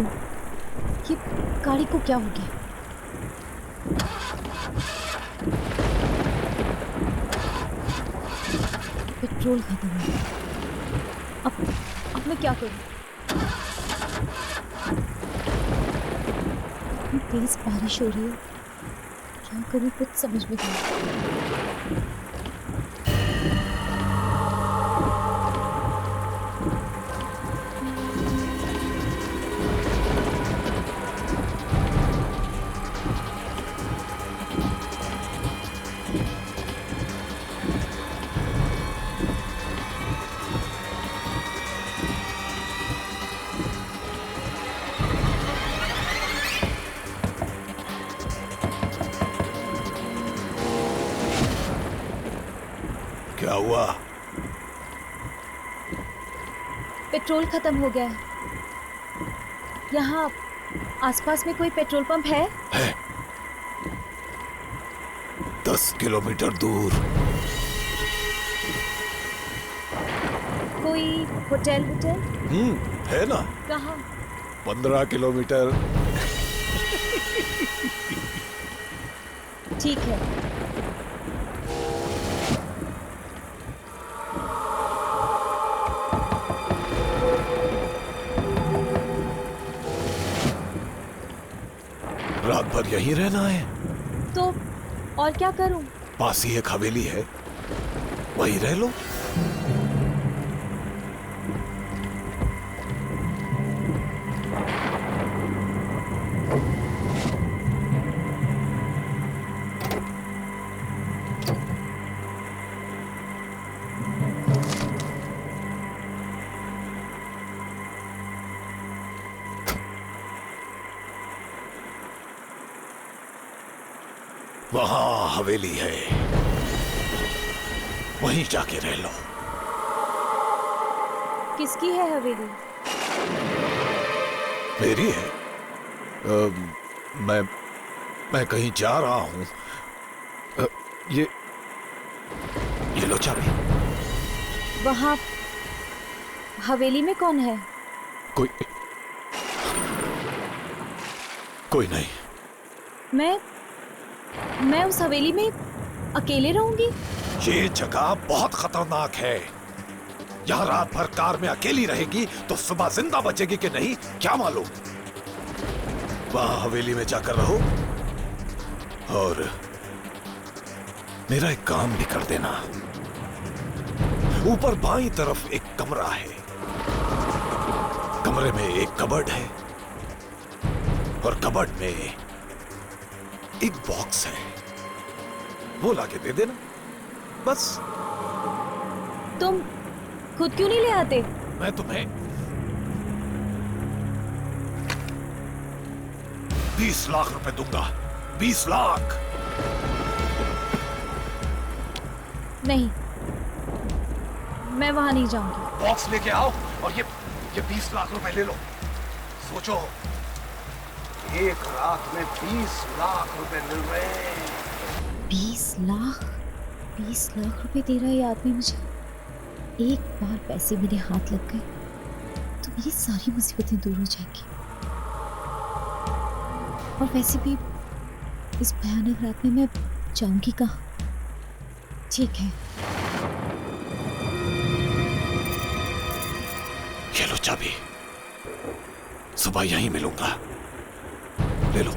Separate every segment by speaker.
Speaker 1: मालूम ये गाड़ी को क्या हो गया। पेट्रोल खत्म हो गया। अब मैं क्या करूं? इतनी तेज बारिश हो रही है, क्या करूं कुछ समझ में नहीं आ रहा।
Speaker 2: क्या हुआ?
Speaker 1: पेट्रोल खत्म हो गया है। यहाँ आसपास में कोई पेट्रोल पंप है?
Speaker 2: 10 किलोमीटर दूर।
Speaker 1: कोई होटल?
Speaker 2: है ना।
Speaker 1: कहाँ?
Speaker 2: 15 किलोमीटर।
Speaker 1: ठीक है।
Speaker 2: रात भर यहीं रहना है?
Speaker 1: तो और क्या करूं?
Speaker 2: पास ही एक हवेली है, वहीं रह लो। वहां हवेली है, वहीं जाके रह लो।
Speaker 1: किसकी है हवेली?
Speaker 2: मेरी है। मैं कहीं जा रहा हूं। ये लो चाबी।
Speaker 1: वहां हवेली में कौन है?
Speaker 2: कोई नहीं।
Speaker 1: मैं उस हवेली में अकेले रहूंगी?
Speaker 2: ये जगह बहुत खतरनाक है। यहाँ रात भर कार में अकेली रहेगी तो सुबह जिंदा बचेगी कि नहीं क्या मालूम। वहां हवेली में जाकर रहो और मेरा एक काम भी कर देना। ऊपर बाईं तरफ एक कमरा है, कमरे में एक कबर्ड है और कबर्ड में एक बॉक्स है, वो लाके दे देना बस।
Speaker 1: तुम खुद क्यों नहीं ले आते?
Speaker 2: मैं तुम्हें 20 लाख रुपए दूंगा। 20 लाख।
Speaker 1: नहीं, मैं वहां नहीं जाऊंगी।
Speaker 2: बॉक्स लेके आओ और ये 20 लाख रुपए ले लो। सोचो, एक रात में 20 लाख रुपए मिल रहे हैं।
Speaker 1: 20 लाख? 20 लाख रुपए दे रहा है ये आदमी मुझे। एक बार पैसे मेरे हाथ लग गए तो मेरी सारी मुसीबतें दूर हो जाएंगी। और वैसे भी इस भयानक रात में मैं जाऊंगी कहाँ? ठीक है,
Speaker 2: ये लो चाबी, सुबह यहीं मिलूंगा, ले लो।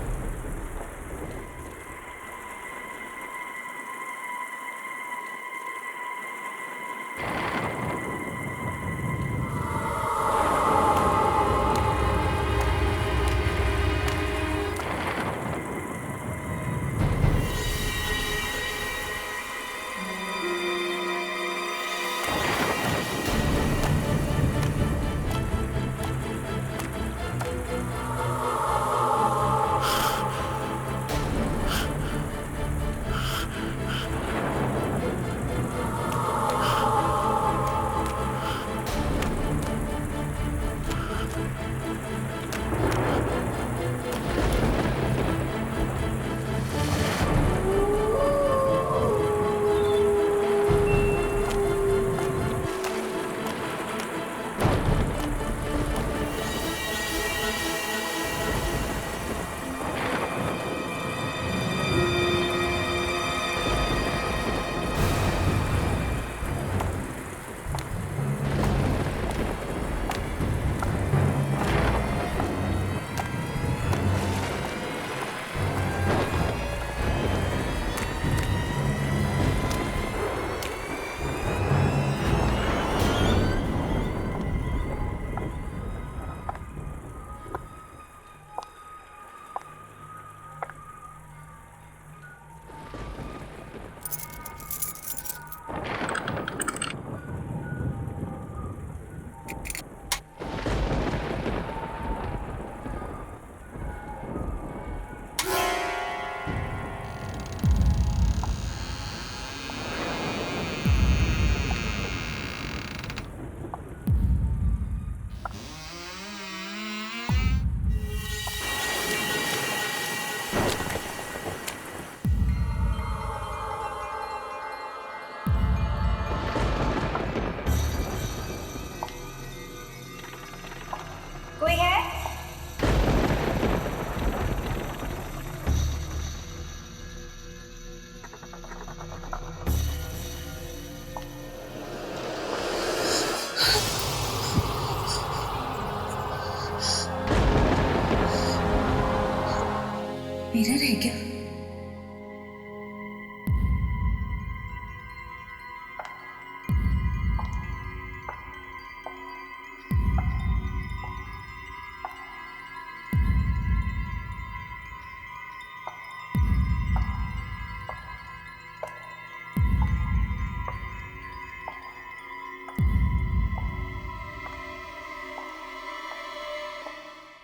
Speaker 1: मेरा रह गया।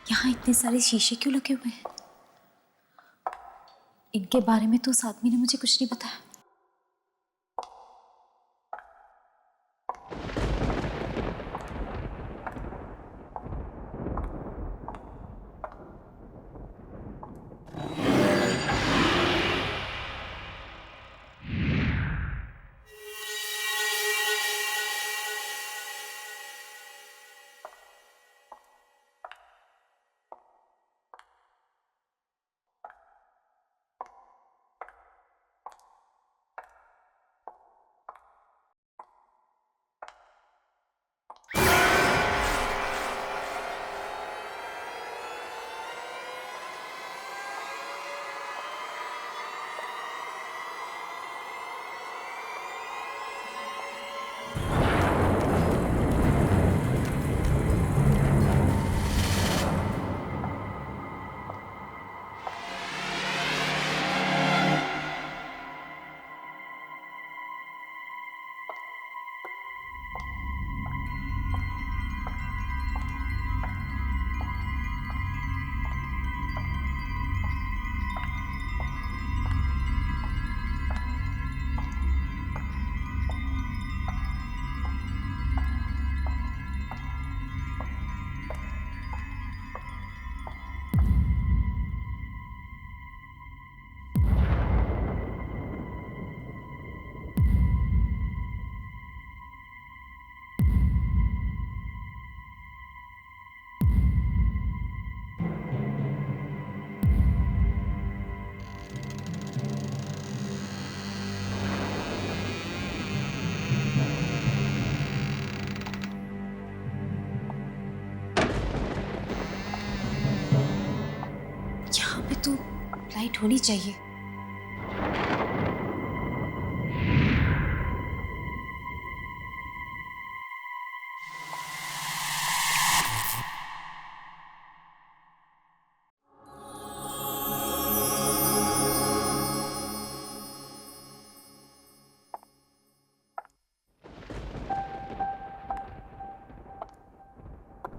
Speaker 1: यहाँ इतने सारे शीशे क्यों लगे हुए हैं? इनके बारे में तो उस आदमी ने मुझे कुछ नहीं बताया। यहाँ पे तो लाइट होनी चाहिए।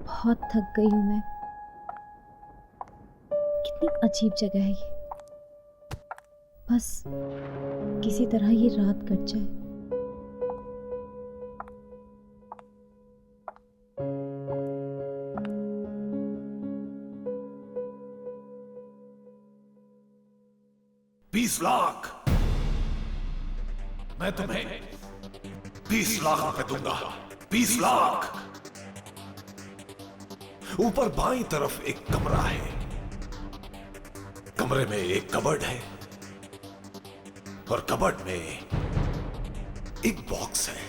Speaker 1: बहुत थक गई हूँ मैं। कितनी अजीब जगह है ये। बस किसी तरह ये रात कट जाए।
Speaker 2: बीस लाख मैं तुम्हें 20 लाख रुपए दूंगा। 20 लाख। ऊपर बाईं तरफ एक कमरा है। कमरे में एक कबर्ड है और कबर्ड में एक बॉक्स है।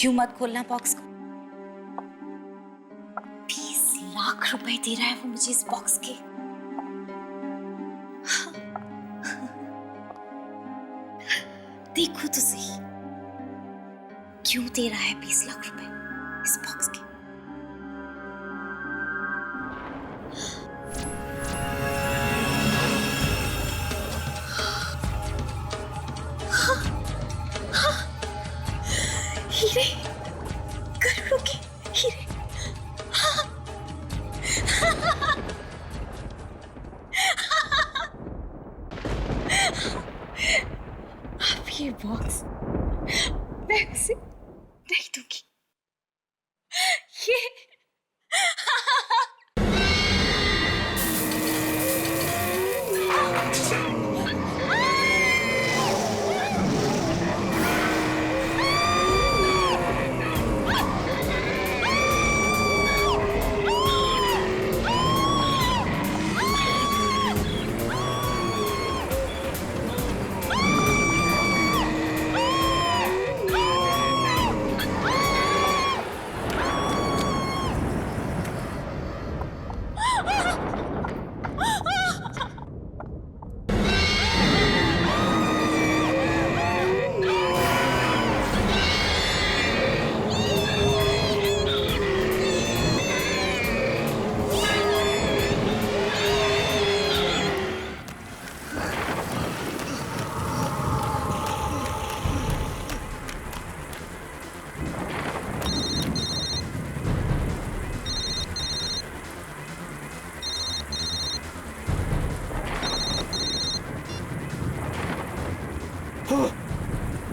Speaker 1: क्यों मत खोलना बॉक्स को? 20 लाख रुपए दे रहा है वो मुझे इस बॉक्स के। देखो तो सही, क्यों दे रहा है 20 लाख रुपए इस बॉक्स के? हीरे, करोड़ों के हीरे। अब ये बॉक्स मैं उसे नहीं दूंगी। ये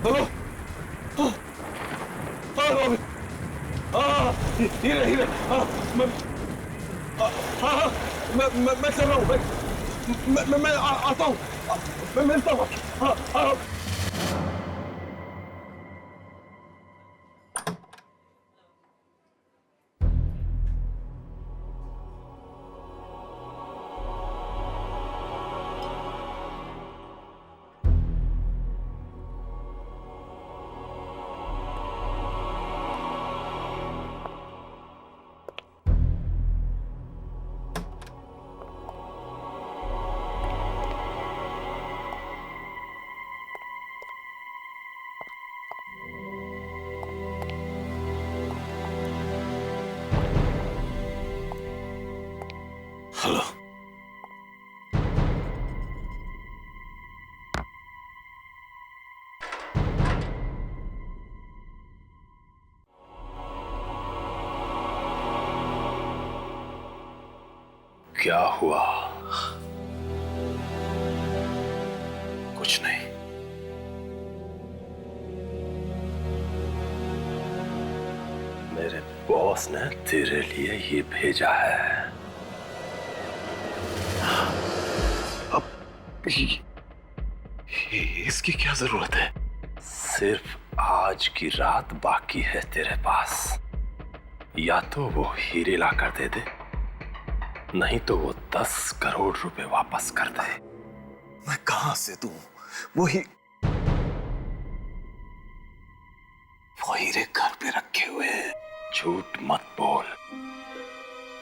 Speaker 2: हेलो। हाँ, हाँ, रॉबिन। हाँ, हीरे हीरे। हाँ, हाँ, हाँ, मैं चल रहा हूँ। मैं आता हूँ। मैं मिलता हूँ। हाँ, हाँ। हेलो। क्या हुआ? कुछ नहीं। मेरे बॉस ने तेरे लिए ये भेजा है। अब इसकी क्या जरूरत है? सिर्फ आज की रात बाकी है तेरे पास। या तो वो हीरे ला कर दे दे, नहीं तो वो 10 करोड़ रुपए वापस कर दे। मैं कहां से दूं? वही वो हीरे घर पे रखे हुए हैं। झूठ मत बोल।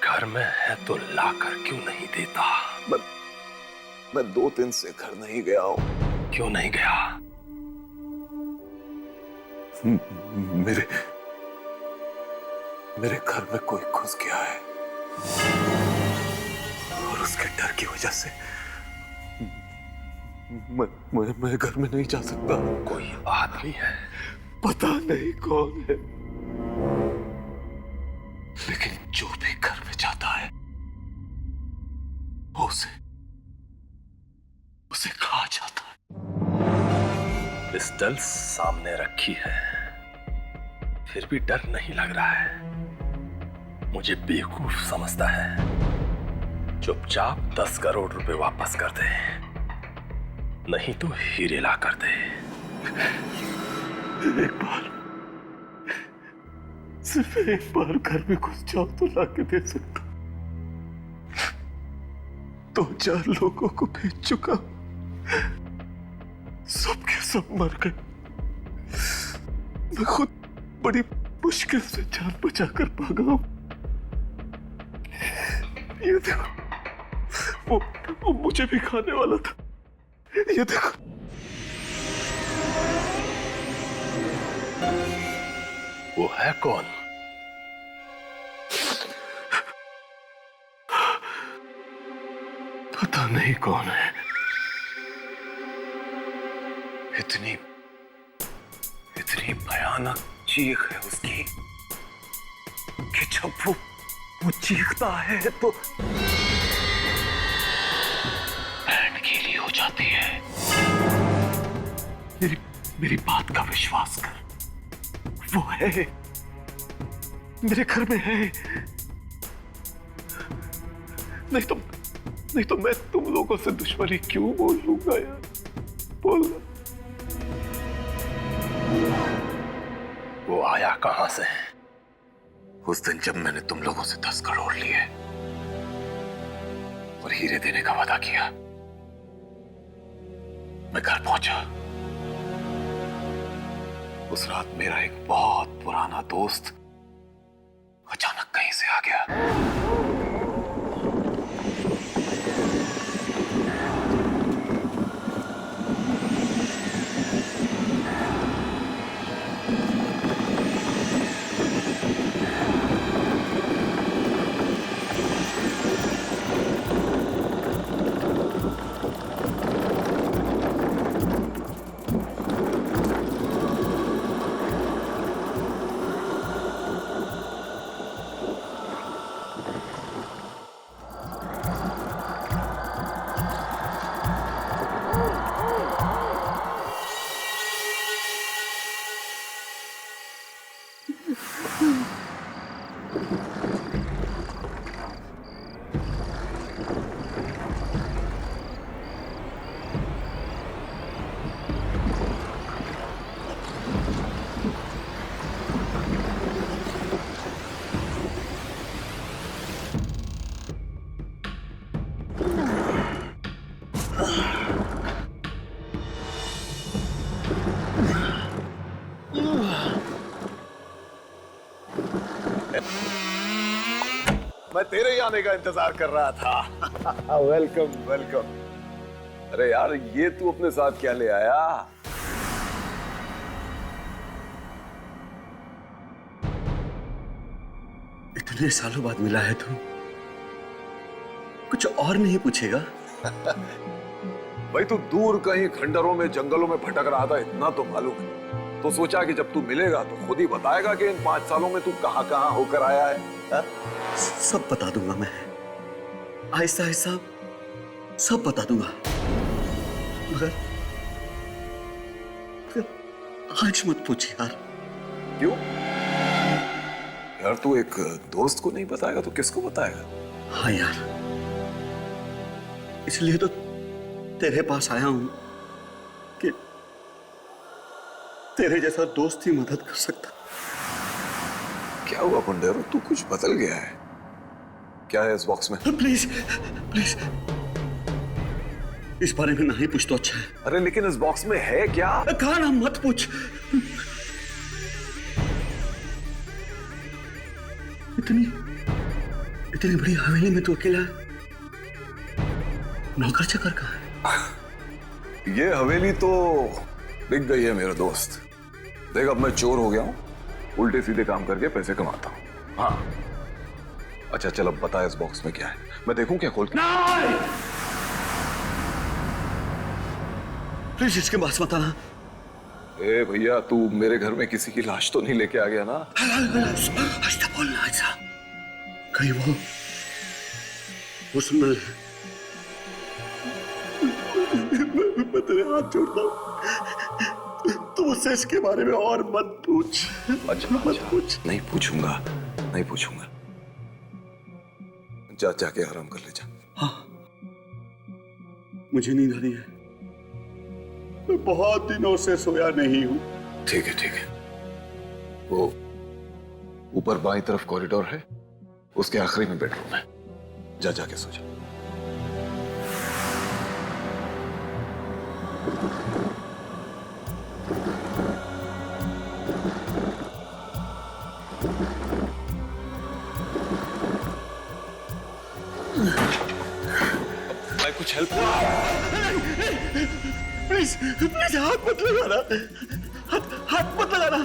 Speaker 2: घर में है तो लाकर क्यों नहीं देता? मैं 2 दिन से घर नहीं गया हूं। क्यों नहीं गया? मेरे घर में कोई घुस गया है और उसके डर की वजह से मैं घर में नहीं जा सकता। कोई आदमी है, पता नहीं कौन है, लेकिन जो भी घर में जाता है वो उसे खा जाता है। पिस्टल सामने रखी है, फिर भी डर नहीं लग रहा है। मुझे बेवकूफ समझता है। चुपचाप 10 करोड़ रुपए वापस कर दे, नहीं तो हीरे ला कर दे। एक बार, सिर्फ एक बार घर में घुस जाओ तो ला के दे सकता। 2-4 लोगों को भेज चुका, सब के सब मर गए। मैं खुद बड़ी मुश्किल से जान बचाकर भागा हूं। ये देखो, वो मुझे भी खाने वाला था। ये देखो। वो है कौन? पता नहीं कौन है। इतनी भयानक चीख है उसकी कि जब वो चीखता है तो बैंड गीली हो जाती है। मेरी बात का विश्वास कर। वो है, मेरे घर में है। नहीं तो मैं तुम लोगों से दुश्मनी क्यों बोल लूंगा यार? बोलना। वो आया कहां से? उस दिन जब मैंने तुम लोगों से 10 करोड़ लिए और हीरे देने का वादा किया, मैं घर पहुंचा। उस रात मेरा एक बहुत पुराना दोस्त अचानक कहीं से आ गया। मैं तेरे ही आने का इंतजार कर रहा था। Welcome welcome. अरे यार, ये तू अपने साथ क्या ले आया?
Speaker 3: इतने सालों बाद मिला है तू, कुछ और नहीं पूछेगा?
Speaker 2: भाई, तू दूर कहीं खंडरों में जंगलों में भटक रहा था, इतना तो मालूम है। तो सोचा कि जब तू मिलेगा तो खुद ही बताएगा कि इन 5 सालों में तू कहां कहां होकर आया है। हा?
Speaker 3: सब बता दूंगा मैं, आहिस्ता आहिस्ता सब बता दूंगा, मगर आज मत पूछ यार।
Speaker 2: क्यों यार? तू एक दोस्त को नहीं बताएगा तो किसको बताएगा?
Speaker 3: हाँ यार, इसलिए तो तेरे पास आया हूं कि तेरे जैसा दोस्त ही मदद कर सकता।
Speaker 2: क्या हुआ पुंडेरो, तू कुछ बदल गया है? क्या है इस बॉक्स में?
Speaker 3: प्लीज प्लीज इस बारे में नहीं पूछ तो अच्छा है।
Speaker 2: अरे लेकिन इस बॉक्स में है क्या?
Speaker 3: कहा ना मत पूछ। इतनी इतनी बड़ी हवेली में तू अकेला है? नौकर चाकर कहाँ है?
Speaker 2: ये हवेली तो बिक गई है मेरे दोस्त। देख, अब मैं चोर हो गया हूं, उल्टे सीधे काम करके पैसे कमाता हूं। हाँ, अच्छा चल, अब बता इस बॉक्स में क्या है, मैं देखूं क्या खोल के।
Speaker 3: नहीं! प्लीज इसके पास मत आना।
Speaker 2: ए भैया, तू मेरे घर में किसी की लाश तो नहीं लेके आ गया ना?
Speaker 3: ऐसा बोलना, ऐसा कहीं वो सुन ले। मैं तेरे हाथ जोड़ता हूं, तू मुझसे इसके बारे में और मत पूछ।
Speaker 2: अच्छा
Speaker 3: मत पूछ।
Speaker 2: नहीं पूछूंगा, नहीं पूछूंगा। जा, जाके आराम कर ले जा।
Speaker 3: हाँ, मुझे नींद आ रही है, मैं बहुत दिनों से सोया नहीं हूं।
Speaker 2: ठीक है, ठीक है। वो ऊपर बाईं तरफ कॉरिडोर है, उसके आखिरी में बेडरूम है। जा, जाके सो जा। मैं कुछ हेल्प?
Speaker 3: प्लीज प्लीज हाथ मत लगाना, हाथ मत लगाना।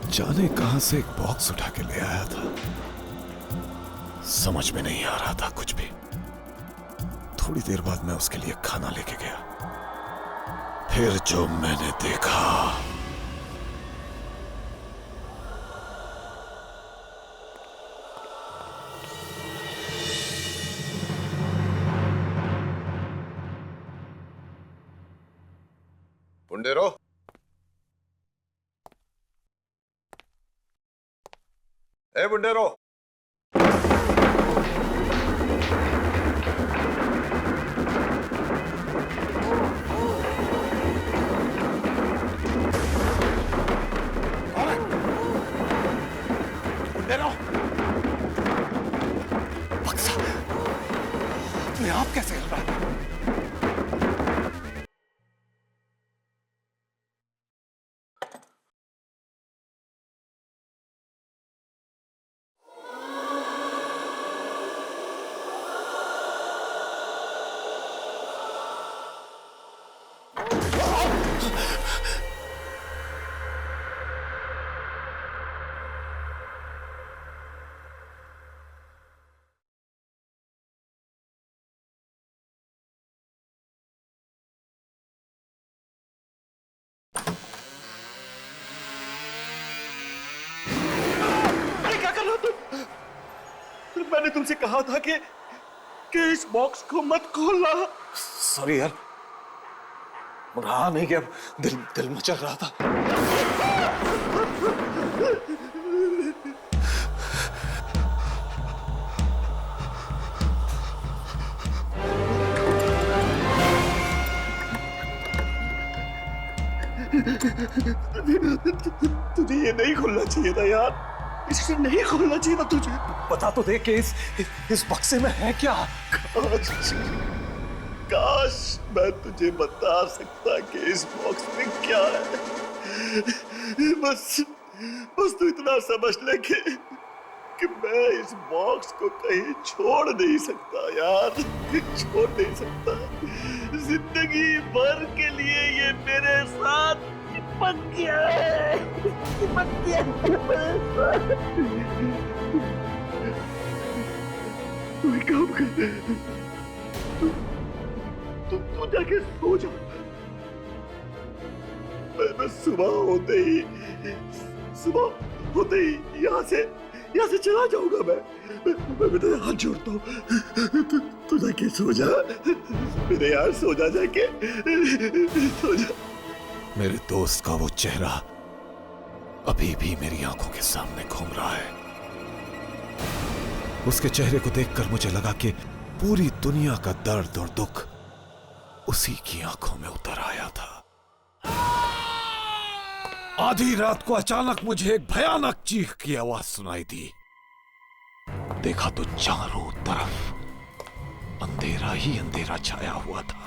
Speaker 2: जाने कहां से एक बॉक्स उठा के ले आया था, समझ में नहीं आ रहा था कुछ भी। थोड़ी देर बाद मैं उसके लिए खाना लेके गया, फिर जो मैंने देखा। पुंडेरो, ए बुंडेरो, बुंडेरो, बक्सा अपने आप कैसे हिल रहा है?
Speaker 3: मैंने तुमसे कहा था कि इस बॉक्स को मत खोलना।
Speaker 2: सॉरी यार, रहा नहीं कि अब दिल मचल रहा था।
Speaker 3: तुझे ये नहीं खोलना चाहिए था यार, इसे नहीं खोलना चाहिए था तुझे।
Speaker 2: बता तो दे कि इस बक्से में है क्या?
Speaker 3: काश मैं तुझे बता सकता कि इस बॉक्स में क्या है। बस तू इतना समझ ले कि मैं इस बॉक्स को कहीं छोड़ नहीं सकता यार, छोड़ नहीं सकता। जिंदगी भर के लिए ये मेरे साथ चिपक गया है, चिपक गया है मेरे साथ। तू एक काम कर, तू जाके सो जा। मैं सुबह होते ही यहाँ से चला जाऊंगा। मैं तेरे हाथ जोड़ता हूँ, तू जाके सो जा मेरे यार, सो जा जाके, सो जा।
Speaker 2: मेरे दोस्त का वो चेहरा अभी भी मेरी आंखों के सामने घूम रहा है। उसके चेहरे को देखकर मुझे लगा कि पूरी दुनिया का दर्द और दुख उसी की आंखों में उतर आया था। आधी रात को अचानक मुझे एक भयानक चीख की आवाज सुनाई दी। देखा तो चारों तरफ अंधेरा ही अंधेरा छाया हुआ था।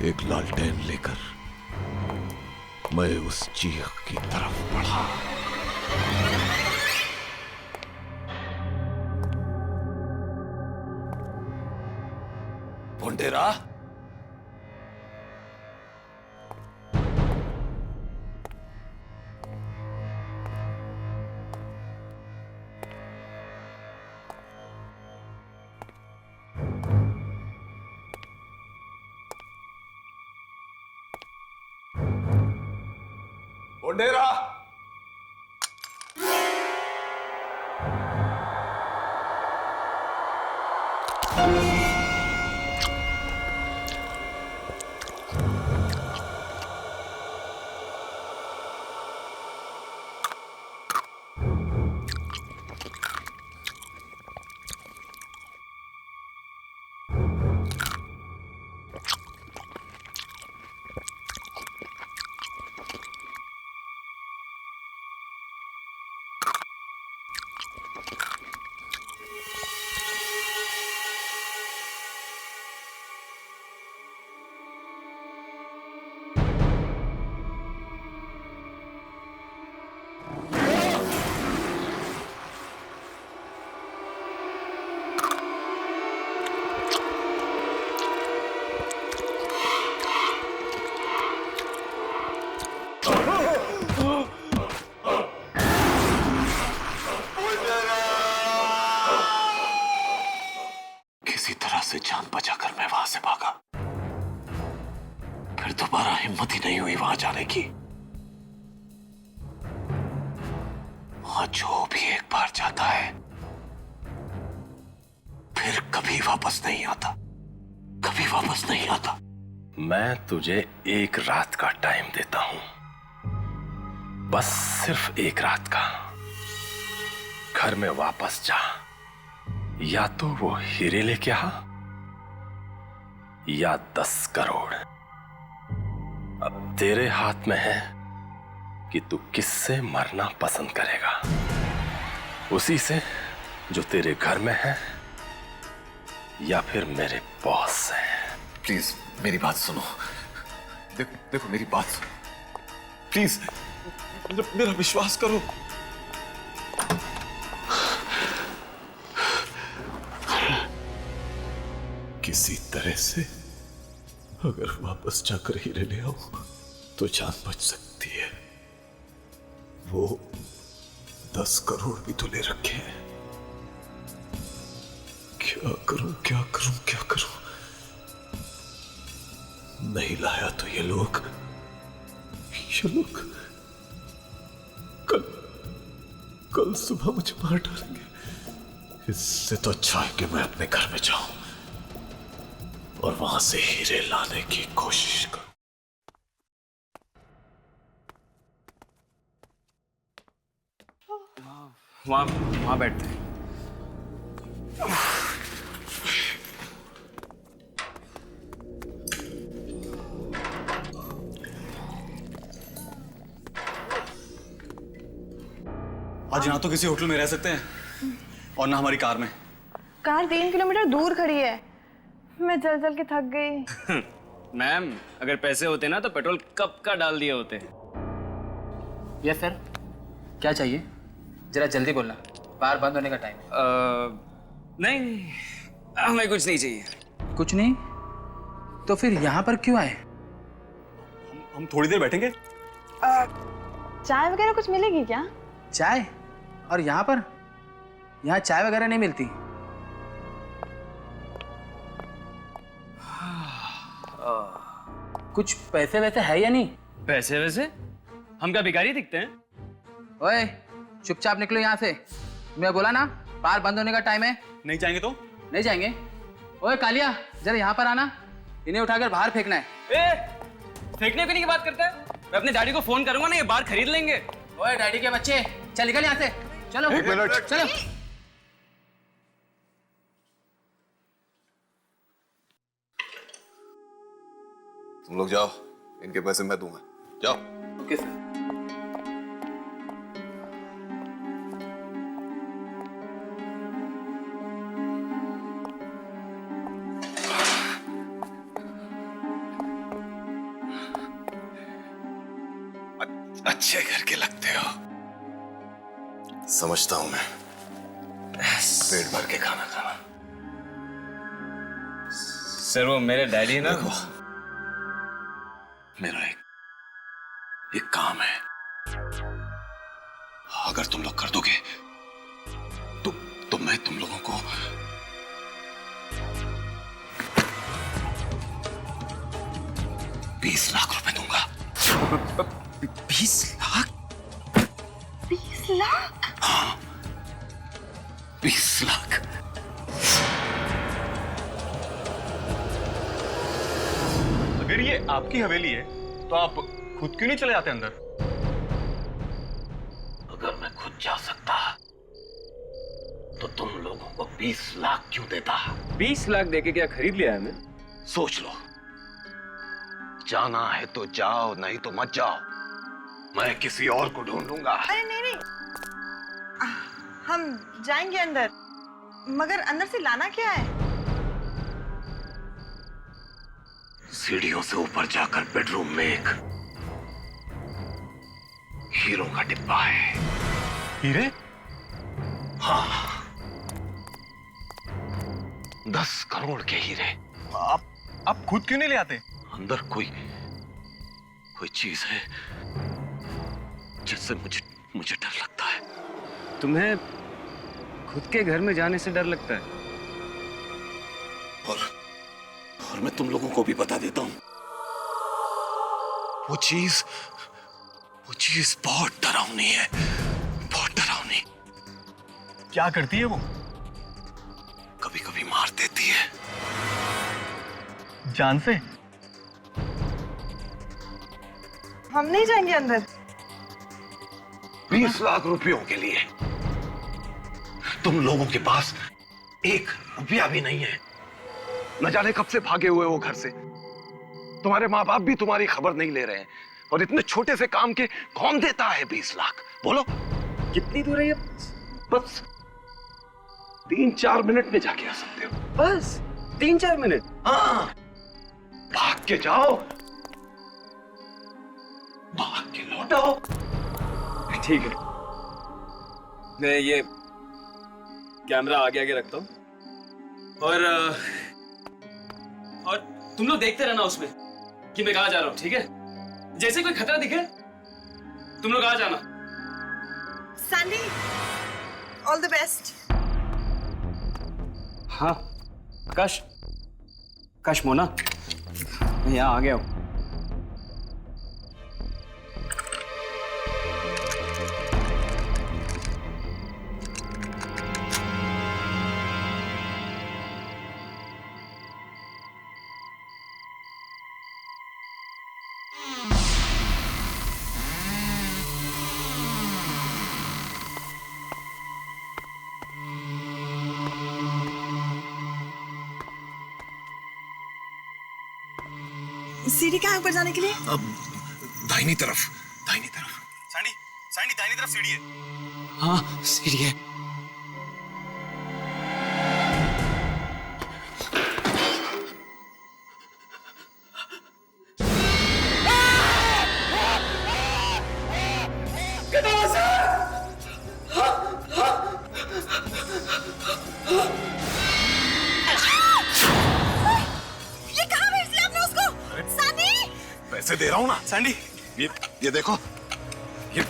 Speaker 2: एक लालटेन लेकर मैं उस चीख की तरफ बढ़ा। भोंडेरा, भोंडेरा, किसी तरह से जान बचाकर मैं वहां से भागा। फिर दोबारा हिम्मत ही नहीं हुई वहां जाने की। वहां जो भी एक बार जाता है फिर कभी वापस नहीं आता, कभी वापस नहीं आता।
Speaker 4: मैं तुझे एक रात का टाइम देता हूं, बस सिर्फ एक रात का। घर में वापस जा, या तो वो हीरे लेके आ या 10 करोड़। अब तेरे हाथ में है कि तू किससे मरना पसंद करेगा, उसी से जो तेरे घर में है या फिर मेरे बॉस से।
Speaker 2: प्लीज मेरी बात सुनो। देखो मेरी बात सुनो प्लीज, मेरा विश्वास करो। किसी तरह से अगर वापस जाकर हीरे ले आओ तो जान बच सकती है। वो 10 करोड़ भी तो ले रखे हैं। क्या करूं क्या करूं क्या करूं? नहीं लाया तो ये लोग कल सुबह मुझे मार डालेंगे। इससे तो अच्छा है कि मैं अपने घर में जाऊं और वहां से हीरे लाने की कोशिश करूं।
Speaker 5: वहां बैठते हैं।
Speaker 6: आज ना तो किसी होटल में रह सकते हैं और ना हमारी कार में।
Speaker 7: कार 3 किलोमीटर दूर खड़ी है। मैं चल चल के थक गई।
Speaker 5: मैम, अगर पैसे होते ना तो पेट्रोल कब का डाल दिए होते।
Speaker 8: यस सर, क्या चाहिए? जरा जल्दी बोलना, बार बंद होने का टाइम है।
Speaker 5: नहीं, हमें कुछ नहीं चाहिए।
Speaker 8: कुछ नहीं? तो फिर यहाँ पर क्यों आए?
Speaker 6: हम थोड़ी देर बैठेंगे।
Speaker 7: चाय वगैरह कुछ मिलेगी क्या?
Speaker 8: चाय? और यहाँ पर? यहाँ चाय वगैरह नहीं मिलती। कुछ पैसे वैसे है या नहीं?
Speaker 5: पैसे वैसे? हम क्या भिखारी दिखते हैं?
Speaker 8: ओए, चुपचाप निकलो यहाँ से। मैं बोला ना, बार बंद होने का टाइम है।
Speaker 6: नहीं जाएंगे तो?
Speaker 8: नहीं जाएंगे। ओए कालिया, जरा यहाँ पर आना। इन्हें उठाकर बाहर फेंकना है।
Speaker 5: फेंकने की बात करता है? मैं अपने डैडी को फोन करूंगा ना, ये बार खरीद लेंगे।
Speaker 8: ओए डैडी के बच्चे, चल निकल यहाँ से। चलो
Speaker 2: एक मिनट।
Speaker 8: चलो।
Speaker 9: तुम लोग जाओ, इनके पैसे मैं दूंगा। जाओ।
Speaker 8: Okay sir.
Speaker 9: अच्छे घर के लगते हो, समझता हूं मैं। पेट भर के खाना खाना।
Speaker 5: सर वो मेरे डैडी ना।
Speaker 9: देखो, मेरा एक काम है। अगर तुम लोग कर दोगे तो मैं तुम लोगों को 20 लाख रुपए दूंगा।
Speaker 5: 20 लाख?
Speaker 7: 20 लाख?
Speaker 9: हाँ, 20 लाख।
Speaker 6: अगर ये आपकी हवेली है तो आप खुद क्यों नहीं चले जाते अंदर?
Speaker 9: अगर मैं खुद जा सकता तो तुम लोगों को 20 लाख क्यों देता?
Speaker 5: 20 लाख देके क्या खरीद लिया है हमें?
Speaker 9: सोच लो। जाना है तो जाओ, नहीं तो मत जाओ। मैं किसी और को ढूंढूंगा।
Speaker 7: अरे नहीं नहीं, हम जाएंगे अंदर, मगर अंदर से लाना क्या है?
Speaker 9: सीढ़ियों से ऊपर जाकर बेडरूम में एक हीरो का डिब्बा है।
Speaker 6: हीरे?
Speaker 9: हाँ, 10 करोड़ के हीरे।
Speaker 6: आप खुद क्यों नहीं ले आते?
Speaker 9: अंदर कोई चीज है जिससे मुझे डर लगता है।
Speaker 5: तुम्हें खुद के घर में जाने से डर लगता है?
Speaker 9: और मैं तुम लोगों को भी बता देता हूं, वो चीज बहुत डरावनी है, बहुत डरावनी।
Speaker 6: क्या करती है वो?
Speaker 9: कभी कभी मार देती है।
Speaker 6: जान से?
Speaker 7: हम नहीं जाएंगे अंदर।
Speaker 9: 20 लाख रुपयों के लिए तुम लोगों के पास 1 रुपया भी नहीं है। न जाने कब से भागे हुए हो घर से। तुम्हारे माँ बाप भी तुम्हारी खबर नहीं ले रहे हैं। और इतने छोटे से काम के कौन देता है 20 लाख? बोलो,
Speaker 5: कितनी दूर है ये?
Speaker 9: बस 3-4 मिनट में जाके आ सकते हो।
Speaker 5: बस 3-4 मिनट?
Speaker 9: हाँ, भाग के जाओ, भाग के लौटो।
Speaker 5: ठीक है, मैं ये कैमरा आगे आगे रखता हूँ और तुम लोग देखते रहना उसमें कि मैं कहाँ जा रहा हूँ, ठीक है? जैसे कोई खतरा दिखे तुम लोग आ जाना।
Speaker 7: Sandy, all the best.
Speaker 5: हाँ, काश मोना, मैं यहाँ आ गया हूँ।
Speaker 7: सीढ़ी कहाँ है ऊपर जाने के लिए?
Speaker 2: अब दाहिनी तरफ, दाहिनी तरफ।
Speaker 6: सैंडी, सैंडी दाहिनी तरफ सीढ़ी है।
Speaker 5: हाँ सीढ़ी है।
Speaker 7: ये कहाँ भेज दिया आपने उसको? सनी!
Speaker 2: पैसे दे रहा हूँ ना।
Speaker 6: सैंडी,
Speaker 2: ये देखो, ये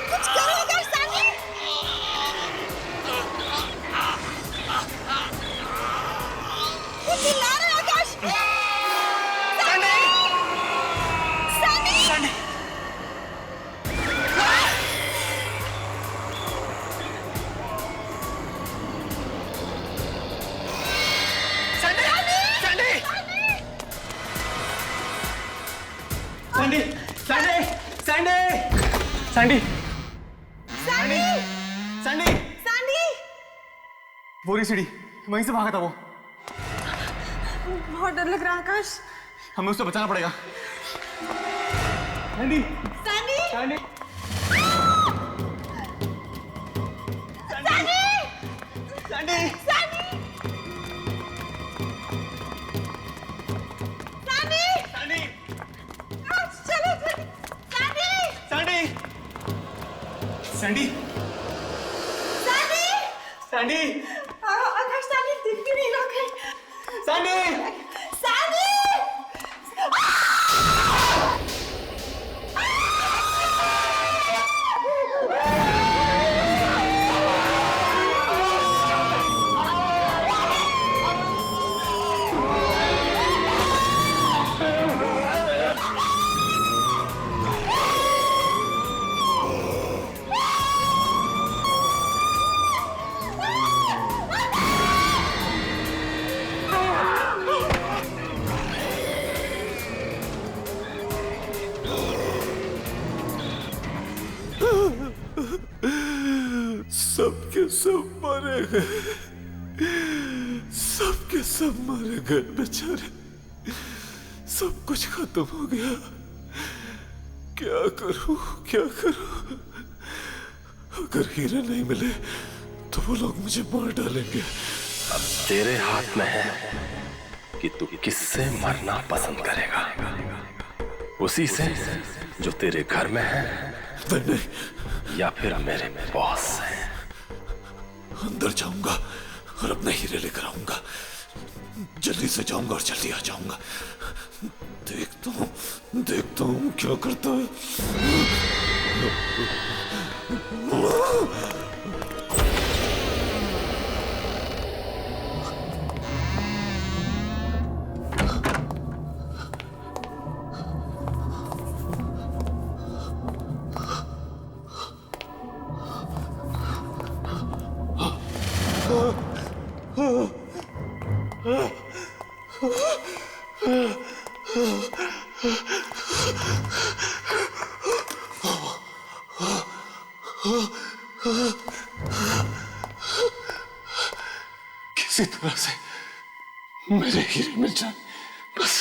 Speaker 7: कुछ करेगा सनी? वो चिल्ला रहा है Akash! Sunny! Sunny!
Speaker 5: Sandy, Sandy, Sandy, Sandy,
Speaker 7: Sunny!
Speaker 5: Sandy.
Speaker 7: Sunny!
Speaker 5: वो रही सीढ़ी, वहीं से भागा था वो।
Speaker 7: बहुत डर लग रहा है आकाश।
Speaker 5: हमें उससे बचाना पड़ेगा। Sandy,
Speaker 7: Sunny!
Speaker 5: Sandy,
Speaker 7: Sunny!
Speaker 5: Sandy,
Speaker 7: Sunny! Sunny!
Speaker 5: Sandy,
Speaker 7: चलो Sunny!
Speaker 5: Sandy, Sandy,
Speaker 7: Sunny!
Speaker 5: Sandy,
Speaker 7: Akash Sunny दिख भी नहीं रहा है।
Speaker 5: सैंडी।
Speaker 7: सनी!
Speaker 2: सबके सब मारे गए, सबके सब मारे गए बेचारे। सब कुछ खत्म हो गया। क्या करूं, क्या करूं? अगर हीरे नहीं मिले तो वो लोग मुझे मार डालेंगे।
Speaker 4: अब तेरे हाथ में है कि तू किससे मरना पसंद करेगा, उसी से जो तेरे घर में है
Speaker 2: नहीं,
Speaker 4: या फिर मेरे बॉस से।
Speaker 2: अंदर जाऊंगा और अपने हीरे लेकर आऊंगा। जल्दी से जाऊंगा और जल्दी आ जाऊंगा। देखता हूं क्या करता है। किसी तरह से मेरे हीरे मिल जाए बस।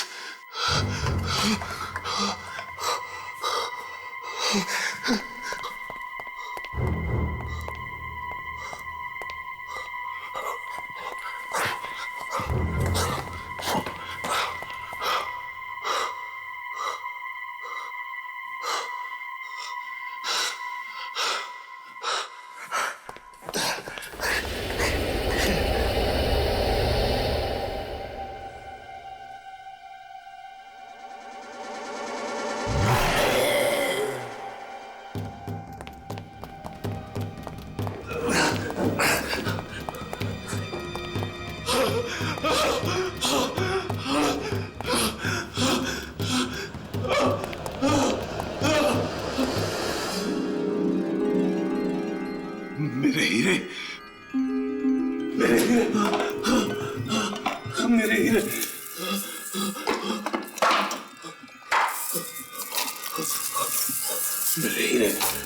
Speaker 3: लीजिए।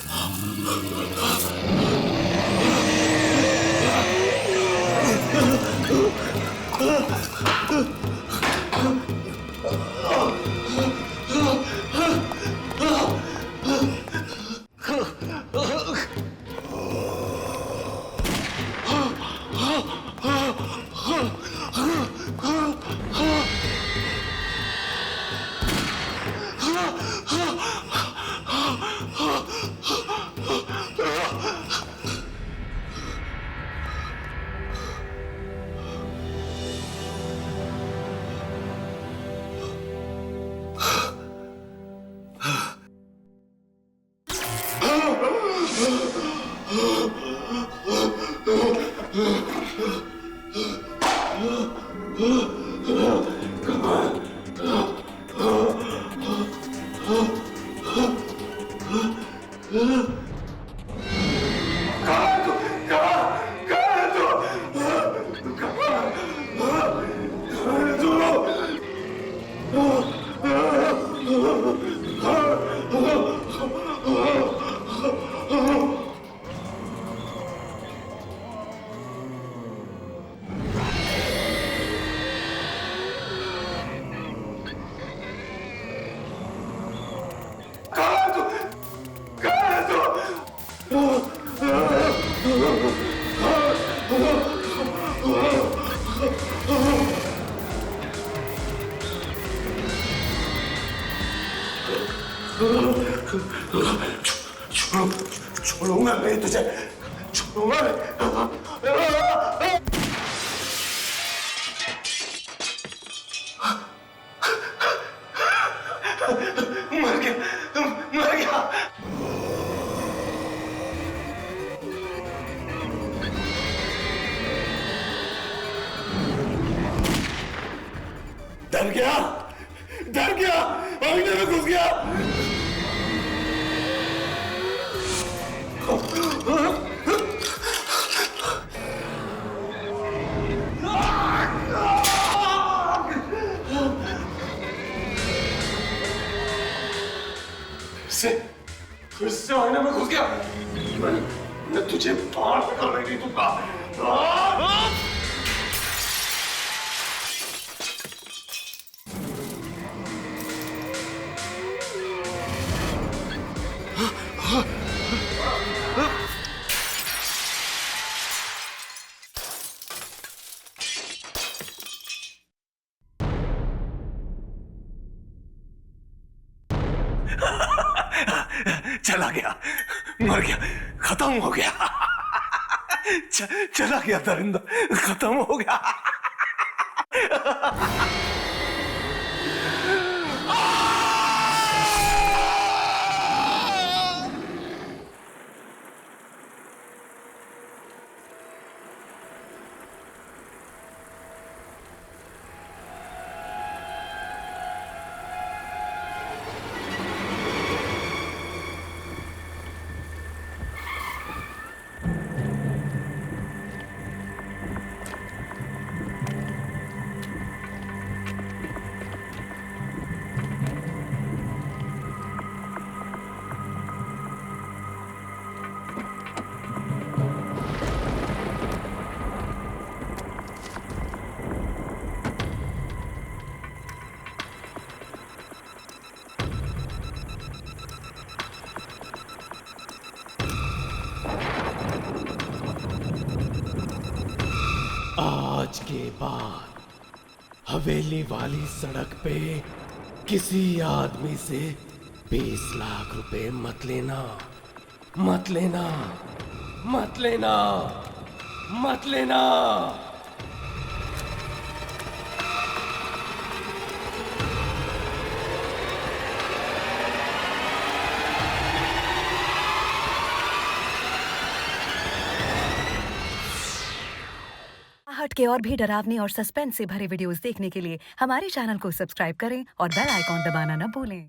Speaker 3: छोड़ूंगा नहीं तुझे, छोड़ूंगा नहीं। मर गया, मर गया। डर गया, डर गया, आईने में घुस गया। फिर से आईने में घुस गया। मैं तुझे बाहर निकलने नहीं दूंगा। चला गया, मर गया, खत्म हो गया। चला गया दरिंदा, खत्म हो गया।
Speaker 2: आज के बाद हवेली वाली सड़क पे किसी आदमी से 20 लाख रुपए मत लेना, मत लेना, मत लेना, मत लेना।
Speaker 10: हट के और भी डरावने और सस्पेंस से भरे वीडियोस देखने के लिए हमारे चैनल को सब्सक्राइब करें और बेल आइकॉन दबाना न भूलें।